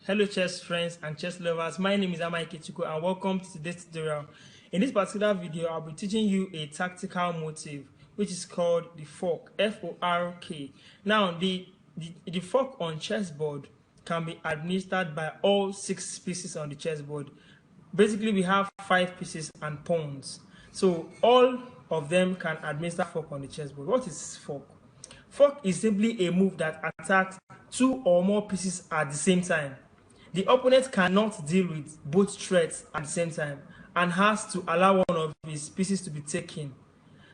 Hello chess friends and chess lovers, my name is Amai Kechuko and welcome to today's tutorial. In this particular video, I'll be teaching you a tactical motive which is called the fork, F-O-R-K. Now, the fork on chessboard can be administered by all 6 pieces on the chessboard. Basically, we have 5 pieces and pawns. So all of them can administer fork on the chessboard. What is fork? Fork is simply a move that attacks 2 or more pieces at the same time. The opponent cannot deal with both threats at the same time and has to allow one of his pieces to be taken.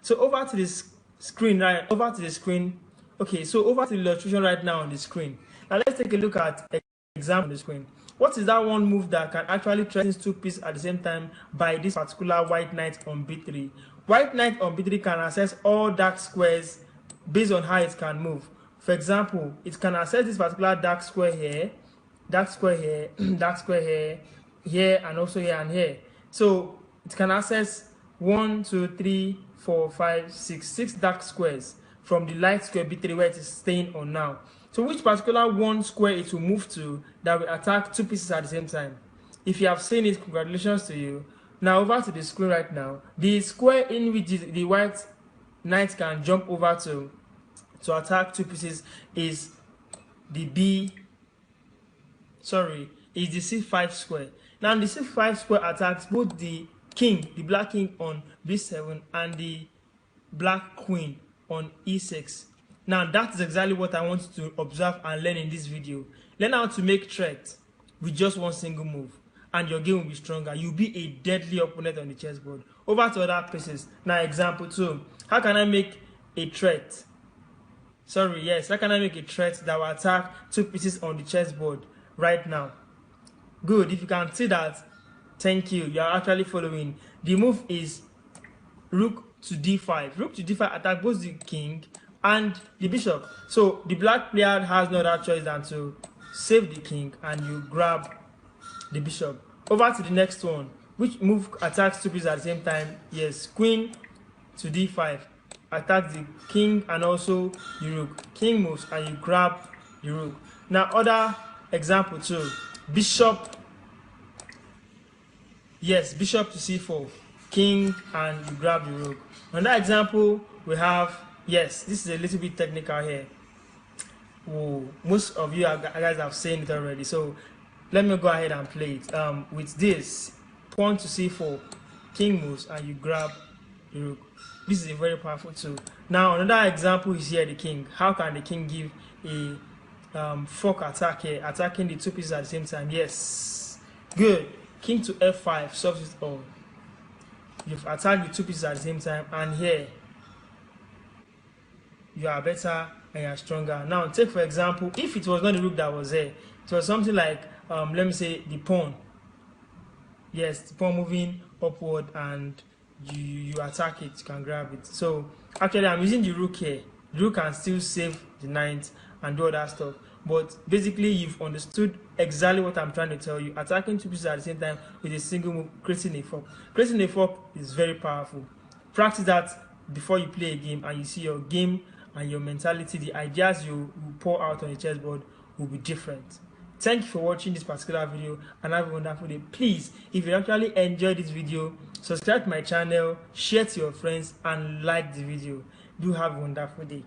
So over to the screen, right? Over to the screen. Okay, so over to the illustration right now on the screen. Now let's take a look at an example on the screen. What is that one move that can actually threaten 2 pieces at the same time by this particular white knight on b3? White knight on b3 can access all dark squares based on how it can move. For example, it can access this particular dark square here, dark square here, dark square here, here, and also here and here. So it can access 1, 2, 3, 4, 5, 6 dark squares from the light square b3 where it is staying on now. So which particular one square it will move to that will attack 2 pieces at the same time? If you have seen it, congratulations to you. Now over to the screen right now. The square in which the white knight can jump over to attack 2 pieces is the c5 square. Now the c5 square attacks both the king, the black king on b7 and the black queen on e6. Now that is exactly what I want you to observe and learn in this video. Learn how to make threats with just one single move and your game will be stronger. You'll be a deadly opponent on the chessboard. Over to other pieces. Now example 2. How can I make a threat? How can I make a threat that will attack 2 pieces on the chessboard right now? Good, if you can see that, thank you, you are actually following. The move is rook to d5. Rook to d5 attack both the king and the bishop. So the black player has no other choice than to save the king and you grab the bishop. Over to the next one. Which move attacks 2 pieces at the same time? Yes, queen to d5. Attack the king and also the rook. King moves and you grab the rook. Now other example 2. Bishop. Yes, bishop to c4. King and you grab the rook. Another example we have, yes, this is a little bit technical here. Whoa, most of you guys have seen it already. So let me go ahead and play it. With this, pawn to c4, king moves and you grab the rook. This is a very powerful tool. Now another example is here, the king. How can the king give a fork attack here, attacking the 2 pieces at the same time? Yes, good. King to f5 solves it all. You've attacked the 2 pieces at the same time, and here you are better and you are stronger. Now take for example, if it was not the rook that was there, it was something like let me say the pawn. Yes, the pawn moving upward and you attack it, you can grab it. So actually I'm using the rook here. The rook can still save the knight and do other stuff, but basically you've understood exactly what I'm trying to tell you. Attacking 2 pieces at the same time with a single move, creating a fork. Creating a fork is very powerful. Practice that before you play a game and you see your game and your mentality, the ideas you pour out on the chessboard will be different. Thank you for watching this particular video and have a wonderful day. Please, if you actually enjoyed this video, subscribe to my channel, share to your friends and like the video. Do have a wonderful day.